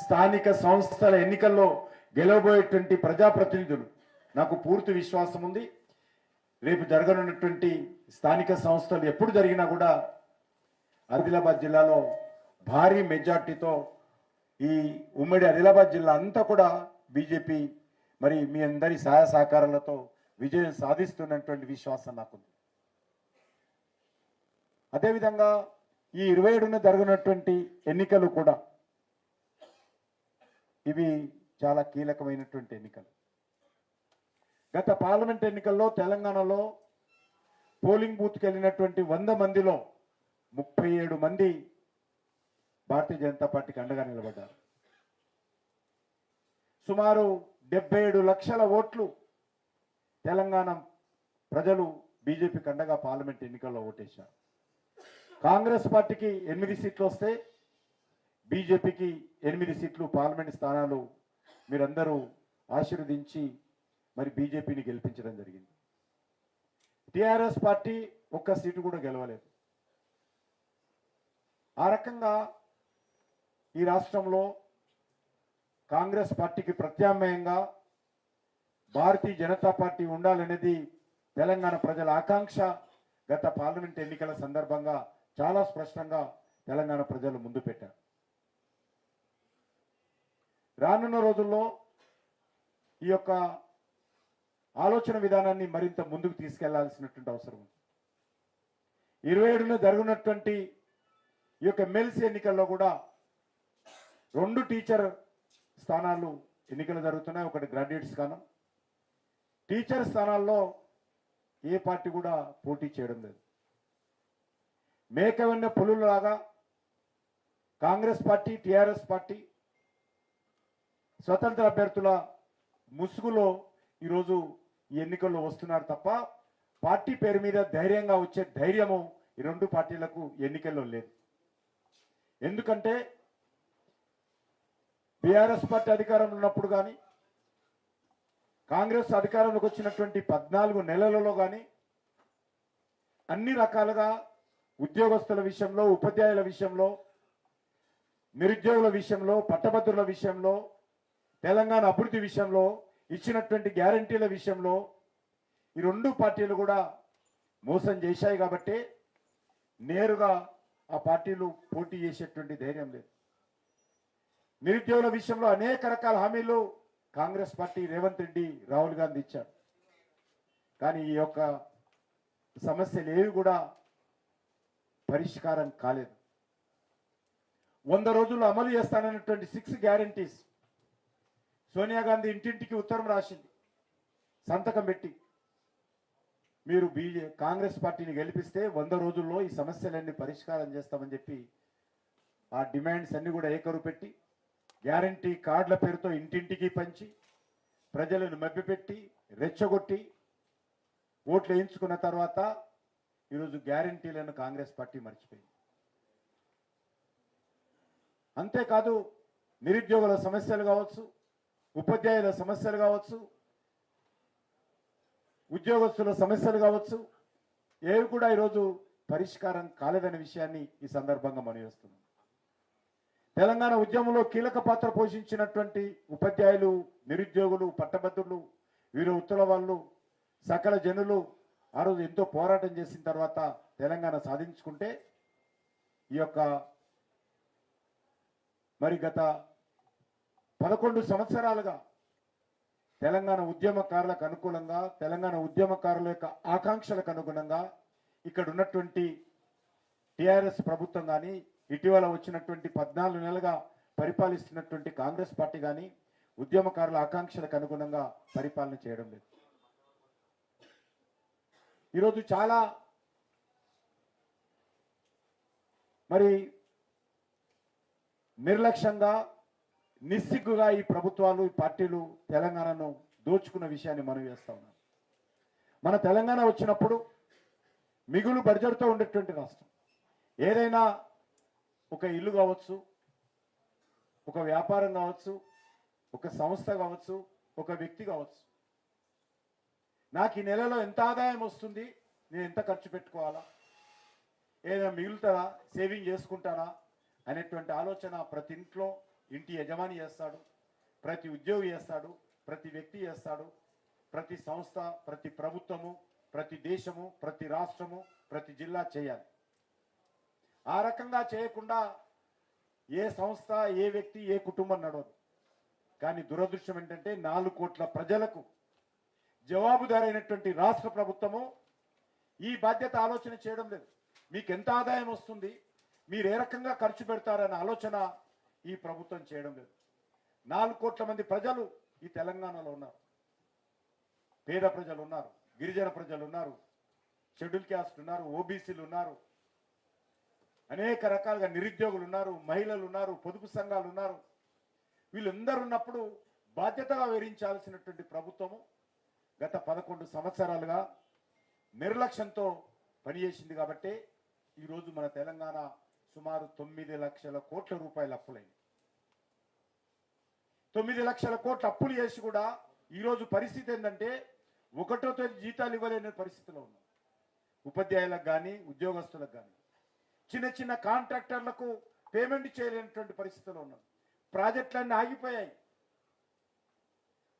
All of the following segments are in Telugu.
స్థానిక సంస్థల ఎన్నికల్లో గెలవబోయేటువంటి ప్రజాప్రతినిధులు నాకు పూర్తి విశ్వాసం ఉంది. రేపు జరగనున్నటువంటి స్థానిక సంస్థలు ఎప్పుడు జరిగినా కూడా ఆదిలాబాద్ జిల్లాలో భారీ మెజార్టీతో ఈ ఉమ్మడి ఆదిలాబాద్ జిల్లా అంతా కూడా బీజేపీ మరి మీ అందరి సహాయ సహకారాలతో విజయం సాధిస్తున్నటువంటి విశ్వాసం నాకుంది. అదేవిధంగా ఈ 27న జరగనున్నటువంటి ఎన్నికలు కూడా ఇవి చాలా కీలకమైనటువంటి ఎన్నికలు. గత పార్లమెంట్ ఎన్నికల్లో తెలంగాణలో పోలింగ్ బూత్కి వెళ్ళినటువంటి 100 మందిలో 37 మంది భారతీయ జనతా పార్టీకి అండగా నిలబడ్డారు. సుమారు 77 లక్షల ఓట్లు తెలంగాణ ప్రజలు బీజేపీకి అండగా పార్లమెంట్ ఎన్నికల్లో ఓటేశారు. కాంగ్రెస్ పార్టీకి 8 సీట్లు వస్తే బీజేపీకి 8 సీట్లు పార్లమెంట్ స్థానాలు మీరందరూ ఆశీర్వదించి మరి బీజేపీని గెలిపించడం జరిగింది. టీఆర్ఎస్ పార్టీ ఒక్క సీటు కూడా గెలవలేదు. ఆ రకంగా ఈ రాష్ట్రంలో కాంగ్రెస్ పార్టీకి ప్రత్యామ్నాయంగా భారతీయ జనతా పార్టీ ఉండాలనేది తెలంగాణ ప్రజల ఆకాంక్ష. గత పార్లమెంట్ ఎన్నికల సందర్భంగా చాలా స్పష్టంగా తెలంగాణ ప్రజలు ముందు పెట్టారు. రానున్న రోజుల్లో ఈ యొక్క ఆలోచన విధానాన్ని మరింత ముందుకు తీసుకెళ్లాల్సినటువంటి అవసరం ఉంది. 27న జరుగుతున్నటువంటి ఈ యొక్క ఎమ్మెల్సీ ఎన్నికల్లో కూడా 2 టీచర్ స్థానాలు ఎన్నికలు జరుగుతున్నాయి. ఒకటి గ్రాడ్యుయేట్ స్థానం. టీచర్ స్థానాల్లో ఏ పార్టీ కూడా పోటీ చేయడం లేదు. మేకవన్న పులులాగా కాంగ్రెస్ పార్టీ, టీఆర్ఎస్ పార్టీ స్వతంత్ర అభ్యర్థుల ముసుగులో ఈరోజు ఈ ఎన్నికల్లో వస్తున్నారు తప్ప పార్టీ పేరు మీద ధైర్యంగా వచ్చే ధైర్యము ఈ 2 పార్టీలకు ఎన్నికల్లో లేదు. ఎందుకంటే బీఆర్ఎస్ పార్టీ అధికారంలో ఉన్నప్పుడు కానీ కాంగ్రెస్ అధికారంలోకి వచ్చినటువంటి 14 నెలలలో కానీ అన్ని రకాలుగా ఉద్యోగస్తుల విషయంలో, ఉపాధ్యాయుల విషయంలో, నిరుద్యోగుల విషయంలో, పట్టభద్రుల విషయంలో, తెలంగాణ అభివృద్ధి విషయంలో ఇచ్చినటువంటి గ్యారంటీల విషయంలో ఈ 2 పార్టీలు కూడా మోసం చేశాయి. కాబట్టి నేరుగా ఆ పార్టీలు పోటీ చేసేటువంటి ధైర్యం లేదు. నిరుద్యోగుల విషయంలో అనేక రకాల హామీలు కాంగ్రెస్ పార్టీ రేవంత్ రెడ్డి, రాహుల్ గాంధీ ఇచ్చారు. కానీ ఈ యొక్క సమస్యలు ఏవి కూడా పరిష్కారం కాలేదు. 100 రోజుల్లో అమలు చేస్తానన్నటువంటి 6 గ్యారంటీస్ సోనియా గాంధీ ఇంటింటికి ఉత్తరం రాసింది, సంతకం పెట్టి మీరు కాంగ్రెస్ పార్టీని గెలిపిస్తే 100 రోజుల్లో ఈ సమస్యలన్నీ పరిష్కారం చేస్తామని చెప్పి ఆ డిమాండ్స్ అన్ని కూడా ఏకరుపెట్టి గ్యారంటీ కార్డుల పేరుతో ఇంటింటికి పంచి ప్రజలను మభ్యపెట్టి రెచ్చగొట్టి ఓట్లు వేయించుకున్న తర్వాత ఈరోజు గ్యారంటీలను కాంగ్రెస్ పార్టీ మర్చిపోయింది. అంతేకాదు నిరుద్యోగుల సమస్యలు కావచ్చు, ఉపాధ్యాయుల సమస్యలు కావచ్చు, ఉద్యోగస్తుల సమస్యలు కావచ్చు, ఏవి కూడా ఈరోజు పరిష్కారం కాలేదనే విషయాన్ని ఈ సందర్భంగా మనం చేస్తున్నాం. తెలంగాణ ఉద్యమంలో కీలక పాత్ర పోషించినటువంటి ఉపాధ్యాయులు, నిరుద్యోగులు, పట్టభద్రులు, వీర ఉత్తర వాళ్ళు, సకల జనులు ఆ రోజు ఎంతో పోరాటం చేసిన తర్వాత తెలంగాణ సాధించుకుంటే ఈ యొక్క మరి గత 11 సంవత్సరాలుగా తెలంగాణ ఉద్యమకారులకు అనుకూలంగా, తెలంగాణ ఉద్యమకారుల యొక్క ఆకాంక్షలకు అనుగుణంగా ఇక్కడ ఉన్నటువంటి టీఆర్ఎస్ ప్రభుత్వం కానీ, ఇటీవల వచ్చినటువంటి 14 నెలలుగా పరిపాలిస్తున్నటువంటి కాంగ్రెస్ పార్టీ కానీ ఉద్యమకారుల ఆకాంక్షలకు అనుగుణంగా పరిపాలన చేయడం లేదు. ఈరోజు చాలా మరి నిర్లక్ష్యంగా, నిస్సిగ్గుగా ఈ ప్రభుత్వాలు, ఈ పార్టీలు తెలంగాణను దోచుకున్న విషయాన్ని మనం చేస్తా ఉన్నాం. మన తెలంగాణ వచ్చినప్పుడు మిగులు బడ్జెట్తో ఉండేటువంటి రాష్ట్రం. ఏదైనా ఒక ఇల్లు కావచ్చు, ఒక వ్యాపారం కావచ్చు, ఒక సంస్థ కావచ్చు, ఒక వ్యక్తి కావచ్చు, నాకు ఈ నెలలో ఎంత ఆదాయం వస్తుంది, నేను ఎంత ఖర్చు పెట్టుకోవాలా, ఏదైనా మిగులుతుందా, సేవింగ్ చేసుకుంటానా అనేటువంటి ఆలోచన ప్రతి ఇంట్లో ఇంటి యజమాని చేస్తాడు, ప్రతి ఉద్యోగి చేస్తాడు, ప్రతి వ్యక్తి చేస్తాడు, ప్రతి సంస్థ, ప్రతి ప్రభుత్వము, ప్రతి దేశము, ప్రతి రాష్ట్రము, ప్రతి జిల్లా చేయాలి. ఆ రకంగా చేయకుండా ఏ సంస్థ, ఏ వ్యక్తి, ఏ కుటుంబం నడవదు. కానీ దురదృష్టం ఏంటంటే 4 కోట్ల ప్రజలకు జవాబుదారైనటువంటి రాష్ట్ర ప్రభుత్వము ఈ బాధ్యత ఆలోచన చేయడం లేదు. మీకు ఎంత ఆదాయం వస్తుంది, మీరు ఏ రకంగా ఖర్చు పెడతారనే ఆలోచన ఈ ప్రభుత్వం చేయడం లేదు. 4 కోట్ల మంది ప్రజలు ఈ తెలంగాణలో ఉన్నారు. పేద ప్రజలు ఉన్నారు, గిరిజన ప్రజలు ఉన్నారు, షెడ్యూల్ క్యాస్ట్ ఉన్నారు, ఓబీసీలు ఉన్నారు, అనేక రకాలుగా నిరుద్యోగులు ఉన్నారు, మహిళలు ఉన్నారు, పొదుపు సంఘాలు ఉన్నారు. వీళ్ళందరూ ఉన్నప్పుడు బాధ్యతగా వివరించాల్సినటువంటి ప్రభుత్వము గత 11 సంవత్సరాలుగా నిర్లక్ష్యంతో పనిచేసింది. కాబట్టి ఈరోజు మన తెలంగాణ సుమారు 9 లక్షల కోట్ల రూపాయల అప్పులైంది. 9 లక్షల కోట్ల అప్పులు చేసి కూడా ఈరోజు పరిస్థితి ఏంటంటే 1వ తేదీ జీతాలు ఇవ్వలేని పరిస్థితిలో ఉన్నాం. ఉపాధ్యాయులకు కానీ, ఉద్యోగస్తులకు కానీ, చిన్న చిన్న కాంట్రాక్టర్లకు పేమెంట్ చేయలేనటువంటి పరిస్థితిలో ఉన్నాం. ప్రాజెక్టులన్నీ ఆగిపోయాయి.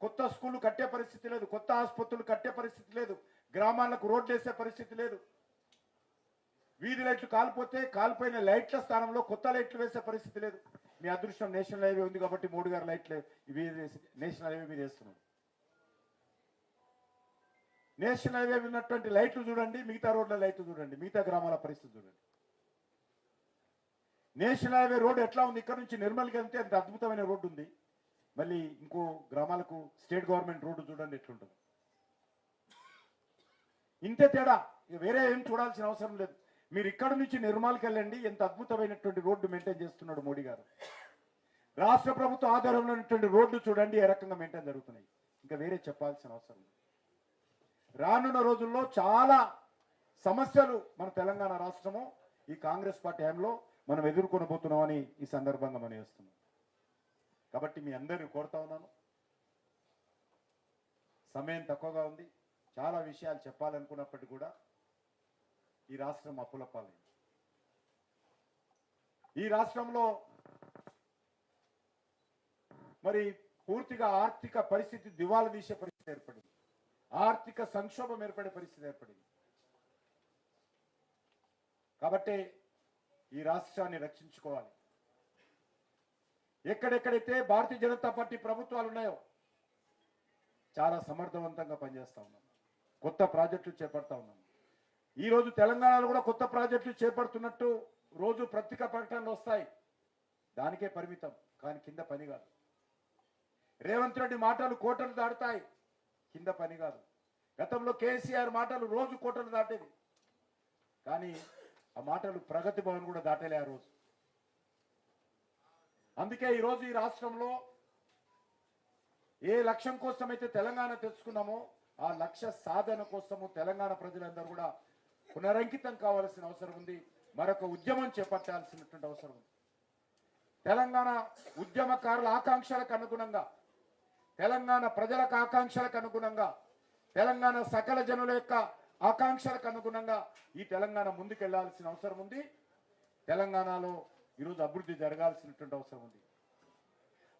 కొత్త స్కూళ్ళు కట్టే పరిస్థితి లేదు, కొత్త ఆసుపత్రులు కట్టే పరిస్థితి లేదు, గ్రామాలకు రోడ్లు వేసే పరిస్థితి లేదు. వీధి లైట్లు కాలిపోతే కాలిపోయిన లైట్ల స్థానంలో కొత్త లైట్లు వేసే పరిస్థితి లేదు. మీ అదృష్టం నేషనల్ హైవే ఉంది కాబట్టి 3 గారు లైట్లు నేషనల్ హైవే మీద వేస్తున్నాం. నేషనల్ హైవే ఉన్నటువంటి లైట్లు చూడండి, మిగతా రోడ్ల లైట్లు చూడండి, మిగతా గ్రామాల పరిస్థితి చూడండి. నేషనల్ హైవే రోడ్డు ఎట్లా ఉంది? ఇక్కడ నుంచి నిర్మల్కి వెళ్తే అంత అద్భుతమైన రోడ్డు ఉంది. మళ్ళీ ఇంకో గ్రామాలకు స్టేట్ గవర్నమెంట్ రోడ్డు చూడండి ఎట్లుంటుంది. ఇంతే తేడా, ఇక వేరే ఏం చూడాల్సిన అవసరం లేదు. మీరు ఇక్కడ నుంచి నిర్మల్కి వెళ్ళండి, ఎంత అద్భుతమైనటువంటి రోడ్డు మెయింటైన్ చేస్తున్నాడు మోడీ గారు. రాష్ట్ర ప్రభుత్వ ఆధారంలో ఉన్నటువంటి రోడ్డు చూడండి ఏ రకంగా మెయింటైన్ జరుగుతున్నాయి. ఇంకా వేరే చెప్పాల్సిన అవసరం లేదు. రానున్న రోజుల్లో చాలా సమస్యలు మన తెలంగాణ రాష్ట్రము ఈ కాంగ్రెస్ పార్టీ హయాంలో మనం ఎదుర్కొనబోతున్నామని ఈ సందర్భంగా మనం చేస్తున్నాం. కాబట్టి మీ అందరిని కోరుతా ఉన్నాను, సమయం తక్కువగా ఉంది, చాలా విషయాలు చెప్పాలనుకున్నప్పటికీ కూడా ఈ రాష్ట్రం అప్పుల పాలైంది. ఈ రాష్ట్రంలో మరి పూర్తిగా ఆర్థిక పరిస్థితి దివాలా తీసే పరిస్థితి ఏర్పడింది. ఆర్థిక సంక్షోభం ఏర్పడే పరిస్థితి ఏర్పడింది. కాబట్టి ఈ రాష్ట్రాన్ని రక్షించుకోవాలి. ఎక్కడెక్కడైతే భారతీయ జనతా పార్టీ ప్రభుత్వాలు ఉన్నాయో చాలా సమర్థవంతంగా పనిచేస్తా ఉన్నాం. కొత్త ప్రాజెక్టులు చేపడతా ఉన్నాం. ఈరోజు తెలంగాణలో కూడా కొత్త ప్రాజెక్టులు చేపడుతున్నట్టు రోజు పత్రికా ప్రకటనలు వస్తాయి. దానికే పరిమితం, కానీ కింద పని కాదు. రేవంత్ రెడ్డి మాటలు కోటలు దాటుతాయి, కింద పని కాదు. గతంలో కేసీఆర్ మాటలు రోజు కోటలు దాటేది, కానీ ఆ మాటలు ప్రగతి భవన్ కూడా దాటలే ఆ రోజు. అందుకే ఈరోజు ఈ రాష్ట్రంలో ఏ లక్ష్యం కోసం అయితే తెలంగాణ తెచ్చుకున్నామో ఆ లక్ష్య సాధన కోసము తెలంగాణ ప్రజలందరూ కూడా పునరంకితం కావాల్సిన అవసరం ఉంది. మరొక ఉద్యమం చేపట్టాల్సినటువంటి అవసరం ఉంది. తెలంగాణ ఉద్యమకారుల ఆకాంక్షలకు అనుగుణంగా, తెలంగాణ ప్రజలకు ఆకాంక్షలకు అనుగుణంగా, తెలంగాణ సకల జనుల యొక్క ఆకాంక్షలకు అనుగుణంగా ఈ తెలంగాణ ముందుకెళ్లాల్సిన అవసరం ఉంది. తెలంగాణలో ఈరోజు అభివృద్ధి జరగాల్సినటువంటి అవసరం ఉంది.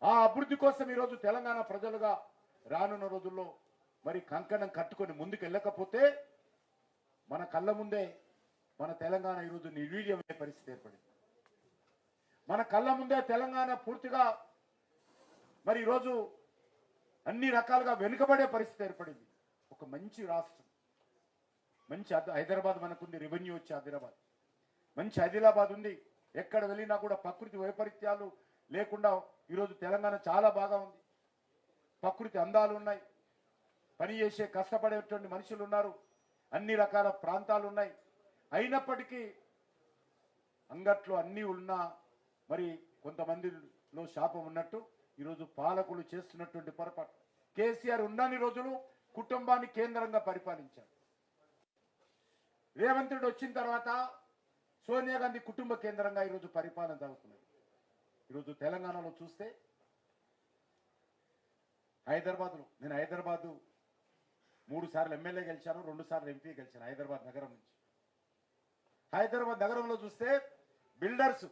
ఆ అభివృద్ధి కోసం ఈరోజు తెలంగాణ ప్రజలుగా రానున్న రోజుల్లో మరి కంకణం కట్టుకొని ముందుకు వెళ్ళకపోతే మన కళ్ళ ముందే మన తెలంగాణ ఈరోజు నిర్వీర్యమయ్యే పరిస్థితి ఏర్పడింది. మన కళ్ళ ముందే తెలంగాణ పూర్తిగా మరి ఈరోజు అన్ని రకాలుగా వెనుకబడే పరిస్థితి ఏర్పడింది. ఒక మంచి రాష్ట్రం, మంచి హైదరాబాద్ మనకుంది, రెవెన్యూ వచ్చి హైదరాబాద్, మంచి ఆదిలాబాద్ ఉంది. ఎక్కడ వెళ్ళినా కూడా ప్రకృతి వైపరీత్యాలు లేకుండా ఈరోజు తెలంగాణ చాలా బాగా ఉంది. ప్రకృతి అందాలు ఉన్నాయి, పని చేసే కష్టపడేటువంటి మనుషులు ఉన్నారు, అన్ని రకాల ప్రాంతాలు ఉన్నాయి. అయినప్పటికీ అంగట్లో అన్నీ ఉన్నా మరి కొంతమందిలో శాపం ఉన్నట్టు ఈరోజు పాలకులు చేస్తున్నటువంటి పొరపాటు. కేసీఆర్ ఉన్నన్ని రోజులు కుటుంబాన్ని కేంద్రంగా పరిపాలించారు. రేవంత్ రెడ్డి వచ్చిన తర్వాత సోనియా గాంధీ కుటుంబ కేంద్రంగా ఈరోజు పరిపాలన జరుగుతున్నది. ఈరోజు తెలంగాణలో చూస్తే నేను హైదరాబాదు 3 సార్లు ఎమ్మెల్యే గెలిచాను, 2 సార్లు ఎంపీ గెలిచాను హైదరాబాద్ నగరం నుంచి. హైదరాబాద్ నగరంలో చూస్తే బిల్డర్స్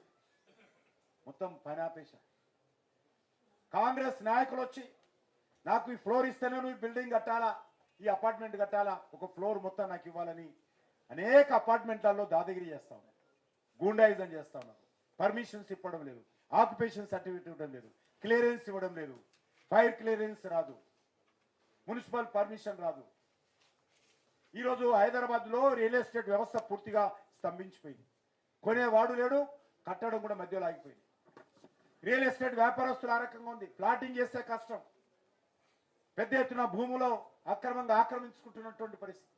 మొత్తం పని ఆపేశారు. కాంగ్రెస్ నాయకులు వచ్చి నాకు ఈ ఫ్లోర్ ఇస్తేనే నువ్వు ఈ బిల్డింగ్ కట్టాలా, ఈ అపార్ట్మెంట్ కట్టాలా, ఒక ఫ్లోర్ మొత్తం నాకు ఇవ్వాలని అనేక అపార్ట్మెంట్లలో దాదాగిరి చేస్తా ఉన్నారు, గూండాయిజం చేస్తా ఉన్నారు. పర్మిషన్స్ ఇవ్వడం లేదు, ఆక్యుపేషన్ సర్టిఫికేట్ ఇవ్వడం లేదు, క్లియరెన్స్ ఇవ్వడం లేదు, ఫైర్ క్లియరెన్స్ రాదు, మున్సిపల్ పర్మిషన్ రాదు. ఈరోజు హైదరాబాద్లో రియల్ ఎస్టేట్ వ్యవస్థ పూర్తిగా స్తంభించిపోయింది. కొనేవాడు లేడు, కట్టడం కూడా మధ్యలో ఆగిపోయింది. రియల్ ఎస్టేట్ వ్యాపారస్తులు ఆ రకంగా ఉంది. ప్లాటింగ్ చేస్తే కష్టం, పెద్ద ఎత్తున భూములో అక్రమంగా ఆక్రమించుకుంటున్నటువంటి పరిస్థితి,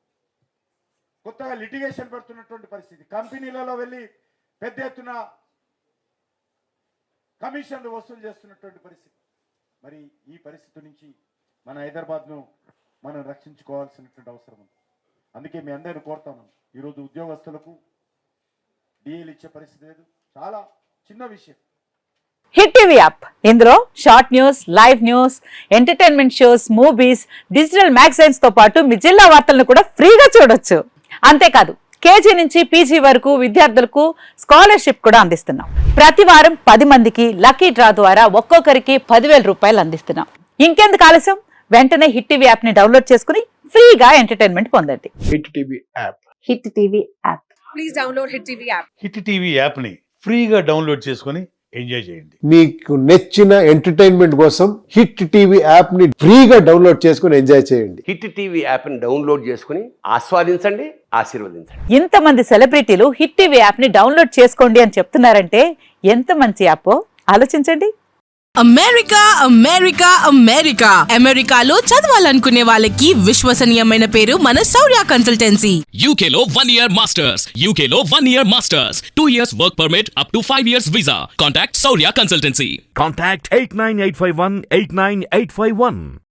కొత్తగా లిటిగేషన్ పెడుతున్నటువంటి పరిస్థితి, కంపెనీలలో వెళ్ళి పెద్ద ఎత్తున కమిషన్లు వసూలు చేస్తున్నటువంటి పరిస్థితి. మరి ఈ పరిస్థితి నుంచి మన హైదరాబాద్ను మనం రక్షించుకోవాల్సినటువంటి అవసరం ఉంది. అందుకే మీ అందరిని కోరుతాను, ఈరోజు ఉద్యోగస్తులకు డిఏలు ఇచ్చే పరిస్థితి లేదు. చాలా చిన్న విషయం. హిట్ టీవీ యాప్, ఇందులో short news, live news, entertainment shows, movies, digital magazines తో పాటు మీ జిల్లా వార్తలను కూడా ఫ్రీగా చూడొచ్చు. అంతేకాదు కేజీ నుంచి పీజీ వరకు విద్యార్థులకు స్కాలర్షిప్ కూడా అందిస్తున్నాం. ప్రతి వారం 10 మందికి లక్కీ డ్రా ద్వారా ఒక్కొక్కరికి 10,000 రూపాయలు అందిస్తున్నాం. ఇంకెందుకు ఆలస్యం, వెంటనే హిట్ టీవీ యాప్ ని డౌన్లోడ్ చేసుకుని ఫ్రీగా ఎంటర్టైన్మెంట్ పొందండి. Hit TV app. Hit TV app. Please download hit TV app. Hit TV యాప్ని ఫ్రీగా డౌన్లోడ్ చేసుకొని ఎంజాయ్ చేయండి. మీకు నచ్చిన ఎంటర్టైన్మెంట్ కోసం హిట్ టీవీ యాప్ ని ఫ్రీగా డౌన్లోడ్ చేసుకొని ఎంజాయ్ చేయండి. హిట్ టీవీ యాప్ని డౌన్లోడ్ చేసుకుని ఆస్వాదించండి, ఆశీర్వదించండి. ఇంతమంది సెలబ్రిటీలు హిట్ టీవీ యాప్ ని డౌన్లోడ్ చేసుకోండి అని చెప్తున్నారంటే ఎంత మంచి యాప్ ఆలోచించండి. అమెరికా అమెరికా అమెరికా అమెరికాలో చదవాలనుకునే వాళ్ళకి విశ్వసనీయమైన పేరు మన శౌర్య కన్సల్టెన్సీ. UK లో 1 year masters. UK లో 1 year masters. 2 years work permit up to 5 years visa. Contact Saurya Consultancy. Contact 89851 89851.